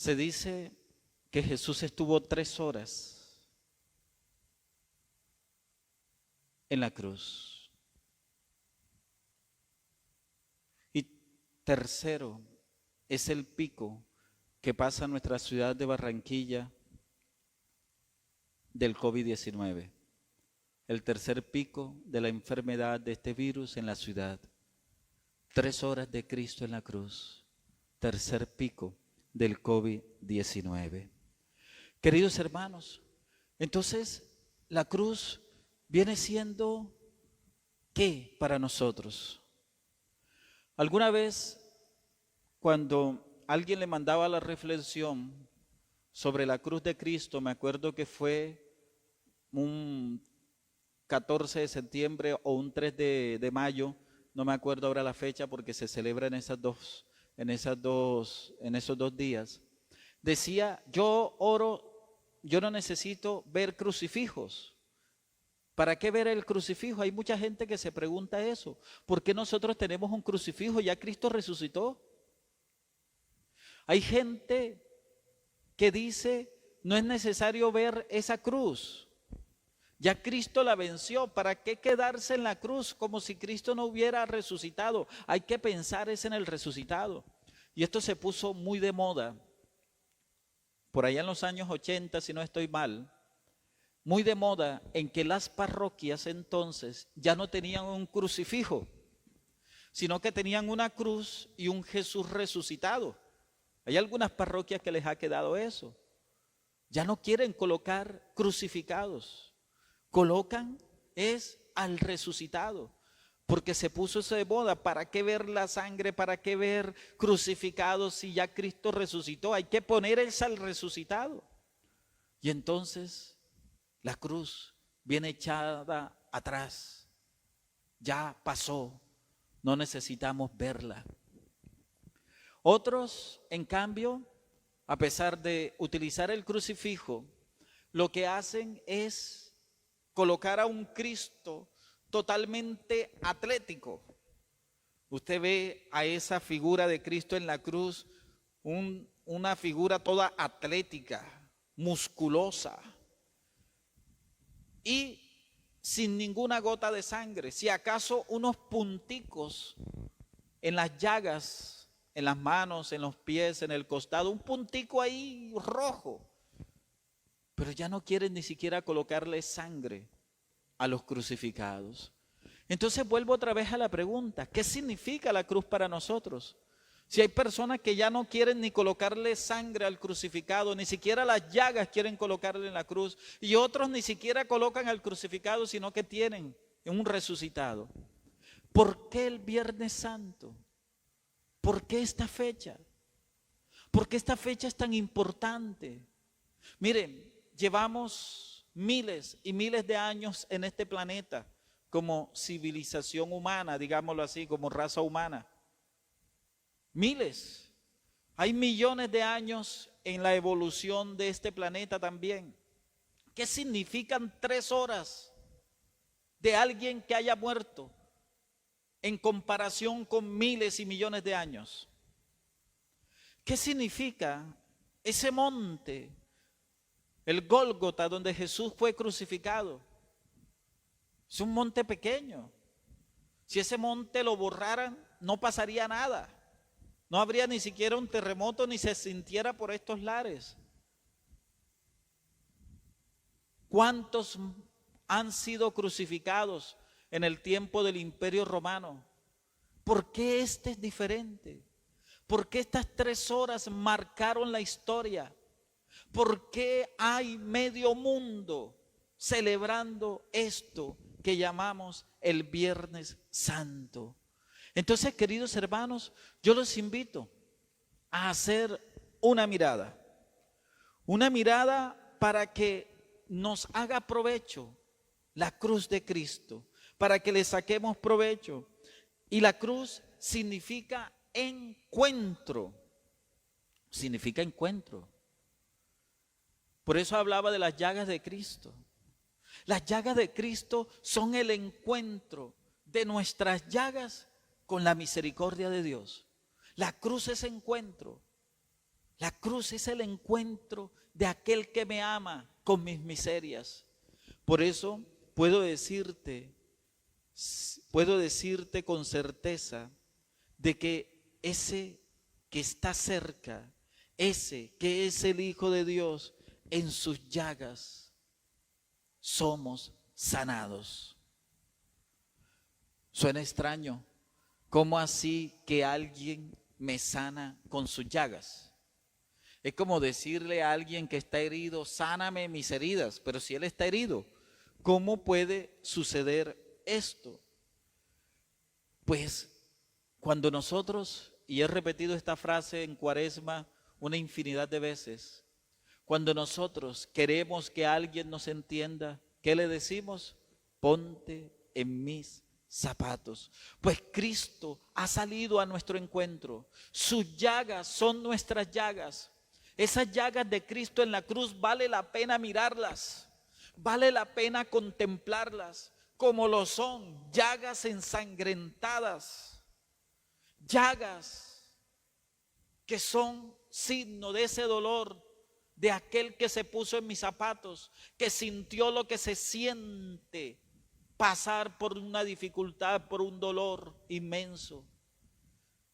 Se dice que Jesús estuvo 3 horas en la cruz. Y tercero, es el pico que pasa en nuestra ciudad de Barranquilla del COVID-19. El tercer pico de la enfermedad de este virus en la ciudad. 3 horas de Cristo en la cruz. Tercer pico del COVID-19. Queridos hermanos, entonces la cruz viene siendo ¿qué para nosotros? Alguna vez cuando alguien le mandaba la reflexión sobre la cruz de Cristo, me acuerdo que fue un 14 de septiembre o un 3 de mayo, no me acuerdo ahora la fecha porque se celebra en esos 2 días. Decía, yo oro, yo no necesito ver crucifijos. ¿Para qué ver el crucifijo? Hay mucha gente que se pregunta eso. ¿Por qué nosotros tenemos un crucifijo? ¿Ya Cristo resucitó? Hay gente que dice, no es necesario ver esa cruz. Ya Cristo la venció, ¿para qué quedarse en la cruz como si Cristo no hubiera resucitado? Hay que pensar es en el resucitado. Y esto se puso muy de moda, por allá en los años 80, si no estoy mal, muy de moda en que las parroquias entonces ya no tenían un crucifijo, sino que tenían una cruz y un Jesús resucitado. Hay algunas parroquias que les ha quedado eso. Ya no quieren colocar crucificados. Colocan es al resucitado, porque se puso eso de moda. ¿Para qué ver la sangre? ¿Para qué ver crucificados si ya Cristo resucitó? Hay que poner es al resucitado. Y entonces la cruz viene echada atrás. Ya pasó, no necesitamos verla. Otros, en cambio, a pesar de utilizar el crucifijo, lo que hacen es colocar a un Cristo totalmente atlético. Usted ve a esa figura de Cristo en la cruz, una figura toda atlética, musculosa y sin ninguna gota de sangre, si acaso unos punticos en las llagas, en las manos, en los pies, en el costado, un puntico ahí rojo. Pero ya no quieren ni siquiera colocarle sangre a los crucificados. Entonces vuelvo otra vez a la pregunta, ¿qué significa la cruz para nosotros? Si hay personas que ya no quieren ni colocarle sangre al crucificado, ni siquiera las llagas quieren colocarle en la cruz, y otros ni siquiera colocan al crucificado, sino que tienen un resucitado. ¿Por qué el Viernes Santo? ¿Por qué esta fecha? ¿Por qué esta fecha es tan importante? Miren, llevamos miles y miles de años en este planeta como civilización humana, digámoslo así, como raza humana. Miles. Hay millones de años en la evolución de este planeta también. ¿Qué significan 3 horas de alguien que haya muerto en comparación con miles y millones de años? ¿Qué significa ese monte, el Gólgota, donde Jesús fue crucificado? Es un monte pequeño. Si ese monte lo borraran, no pasaría nada. No habría ni siquiera un terremoto ni se sintiera por estos lares. ¿Cuántos han sido crucificados en el tiempo del Imperio Romano? ¿Por qué este es diferente? ¿Por qué estas 3 horas marcaron la historia? ¿Por qué hay medio mundo celebrando esto que llamamos el Viernes Santo? Entonces, queridos hermanos, yo los invito a hacer una mirada para que nos haga provecho la cruz de Cristo, para que le saquemos provecho. Y la cruz significa encuentro, significa encuentro. Por eso hablaba de las llagas de Cristo. Las llagas de Cristo son el encuentro de nuestras llagas con la misericordia de Dios. La cruz es encuentro. La cruz es el encuentro de aquel que me ama con mis miserias. Por eso puedo decirte con certeza de que ese que está cerca, ese que es el Hijo de Dios, en sus llagas somos sanados. Suena extraño. ¿Cómo así que alguien me sana con sus llagas? Es como decirle a alguien que está herido, sáname mis heridas, pero si él está herido, ¿cómo puede suceder esto? Pues cuando nosotros, y he repetido esta frase en Cuaresma una infinidad de veces, cuando nosotros queremos que alguien nos entienda, ¿qué le decimos? Ponte en mis zapatos. Pues Cristo ha salido a nuestro encuentro. Sus llagas son nuestras llagas. Esas llagas de Cristo en la cruz vale la pena mirarlas, vale la pena contemplarlas, como lo son llagas ensangrentadas, llagas que son signo de ese dolor de aquel que se puso en mis zapatos, que sintió lo que se siente pasar por una dificultad, por un dolor inmenso.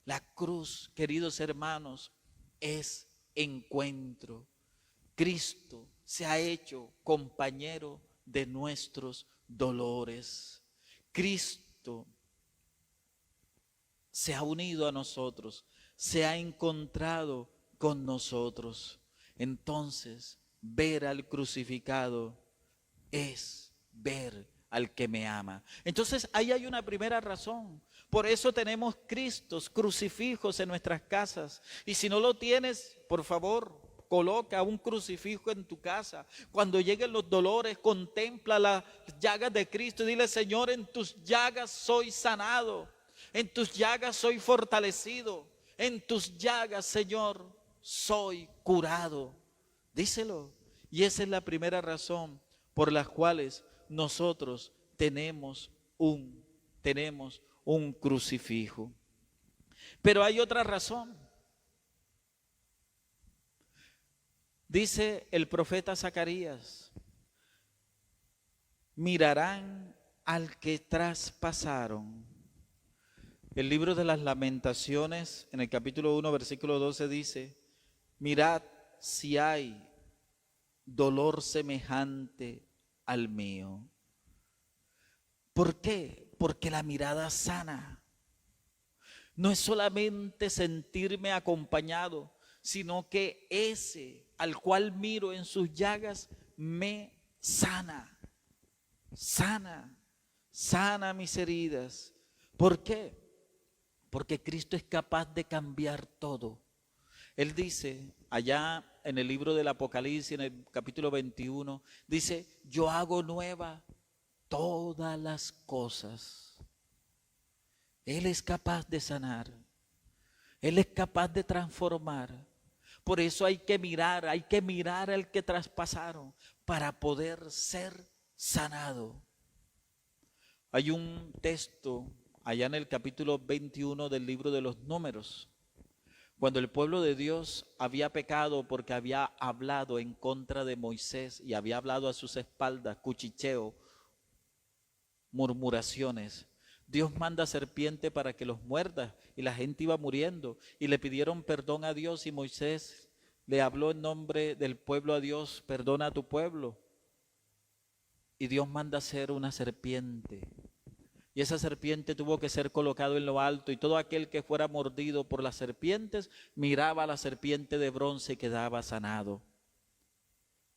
La cruz, queridos hermanos, es encuentro. Cristo se ha hecho compañero de nuestros dolores. Cristo se ha unido a nosotros, se ha encontrado con nosotros. Entonces, ver al crucificado es ver al que me ama. Entonces, ahí hay una primera razón. Por eso tenemos Cristos, crucifijos en nuestras casas. Y si no lo tienes, por favor, coloca un crucifijo en tu casa. Cuando lleguen los dolores, contempla las llagas de Cristo y dile: Señor, en tus llagas soy sanado, en tus llagas soy fortalecido, en tus llagas, Señor, soy curado. Díselo. Y esa es la primera razón por las cuales nosotros tenemos un crucifijo. Pero hay otra razón. Dice el profeta Zacarías: mirarán al que traspasaron. El libro de las Lamentaciones, en el capítulo 1, versículo 12 dice: mirad si hay dolor semejante al mío. ¿Por qué? Porque la mirada sana. No es solamente sentirme acompañado, sino que ese al cual miro en sus llagas me sana. Sana mis heridas. ¿Por qué? Porque Cristo es capaz de cambiar todo. Él dice allá en el libro del Apocalipsis, en el capítulo 21, dice: yo hago nueva todas las cosas. Él es capaz de sanar. Él es capaz de transformar. Por eso hay que mirar al que traspasaron para poder ser sanado. Hay un texto allá en el capítulo 21 del libro de los Números, cuando el pueblo de Dios había pecado porque había hablado en contra de Moisés y había hablado a sus espaldas, cuchicheo, murmuraciones. Dios manda serpiente para que los muerda y la gente iba muriendo y le pidieron perdón a Dios y Moisés le habló en nombre del pueblo a Dios: perdona a tu pueblo. Y Dios manda hacer una serpiente. Y esa serpiente tuvo que ser colocado en lo alto, y todo aquel que fuera mordido por las serpientes miraba a la serpiente de bronce y quedaba sanado.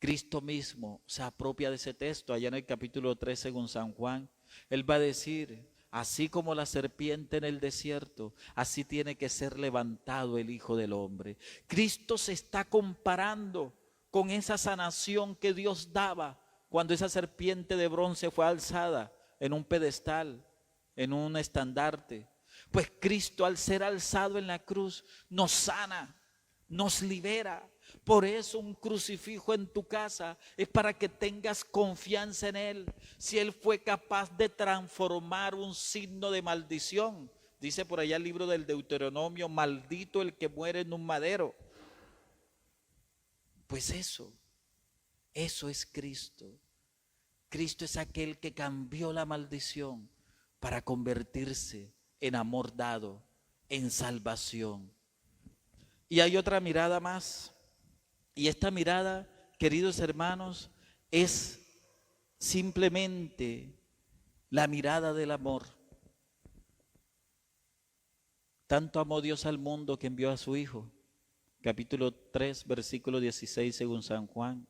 Cristo mismo se apropia de ese texto allá en el capítulo 3 según San Juan. Él va a decir: así como la serpiente en el desierto, así tiene que ser levantado el Hijo del Hombre. Cristo se está comparando con esa sanación que Dios daba cuando esa serpiente de bronce fue alzada en un pedestal, en un estandarte. Pues Cristo, al ser alzado en la cruz, nos sana, nos libera. Por eso un crucifijo en tu casa es para que tengas confianza en Él. Si Él fue capaz de transformar un signo de maldición, dice por allá el libro del Deuteronomio: maldito el que muere en un madero. Pues eso es Cristo. Cristo es aquel que cambió la maldición para convertirse en amor dado, en salvación. Y hay otra mirada más. Y esta mirada, queridos hermanos, es simplemente la mirada del amor. Tanto amó Dios al mundo que envió a su Hijo. Capítulo 3, versículo 16 según San Juan.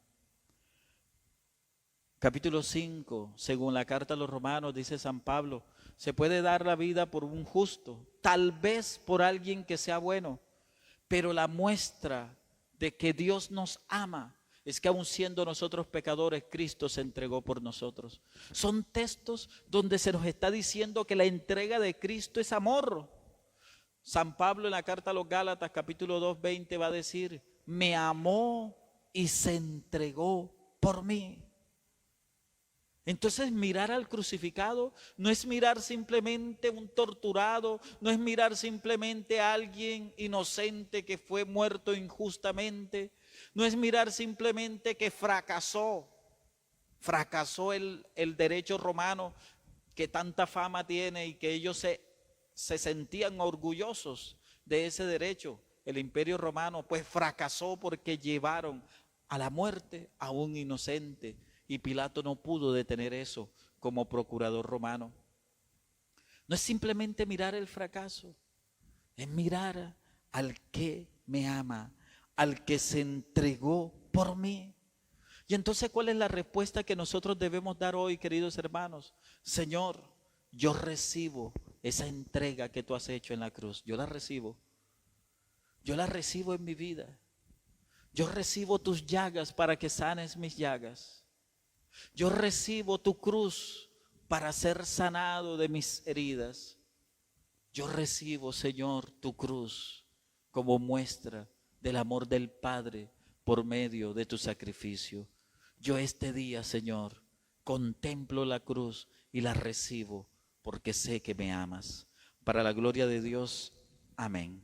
Capítulo 5, según la carta a los Romanos, dice San Pablo, se puede dar la vida por un justo, tal vez por alguien que sea bueno, pero la muestra de que Dios nos ama es que aun siendo nosotros pecadores, Cristo se entregó por nosotros. Son textos donde se nos está diciendo que la entrega de Cristo es amor. San Pablo en la carta a los Gálatas, capítulo 2, 20 va a decir, me amó y se entregó por mí. Entonces mirar al crucificado no es mirar simplemente un torturado, no es mirar simplemente a alguien inocente que fue muerto injustamente, no es mirar simplemente que fracasó el derecho romano que tanta fama tiene y que ellos se sentían orgullosos de ese derecho. El Imperio Romano pues fracasó porque llevaron a la muerte a un inocente. Y Pilato no pudo detener eso como procurador romano. No es simplemente mirar el fracaso, es mirar al que me ama, al que se entregó por mí. Y entonces, ¿cuál es la respuesta que nosotros debemos dar hoy, queridos hermanos? Señor, yo recibo esa entrega que tú has hecho en la cruz. Yo la recibo. Yo la recibo en mi vida. Yo recibo tus llagas para que sanes mis llagas. Yo recibo tu cruz para ser sanado de mis heridas. Yo recibo, Señor, tu cruz como muestra del amor del Padre por medio de tu sacrificio. Yo este día, Señor, contemplo la cruz y la recibo porque sé que me amas. Para la gloria de Dios, amén.